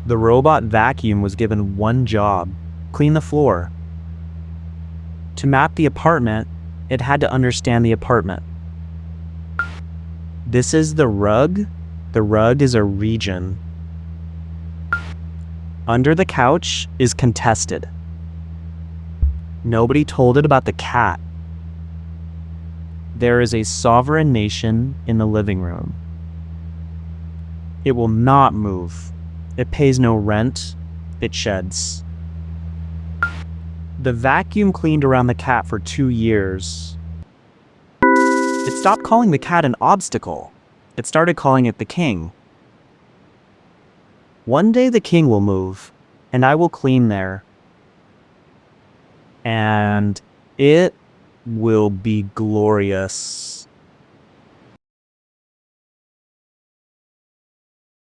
The robot vacuum was given one job: clean the floor. To map the apartment, it had to understand the apartment. This is the rug. The rug is a region. Under the couch is contested. Nobody told it about the cat. There is a sovereign nation in the living room. It will not move. It pays no rent. It sheds. The vacuum cleaned around the cat for 2 years. It stopped calling the cat an obstacle. It started calling it the king. One day the king will move, and I will clean there. And it will be glorious.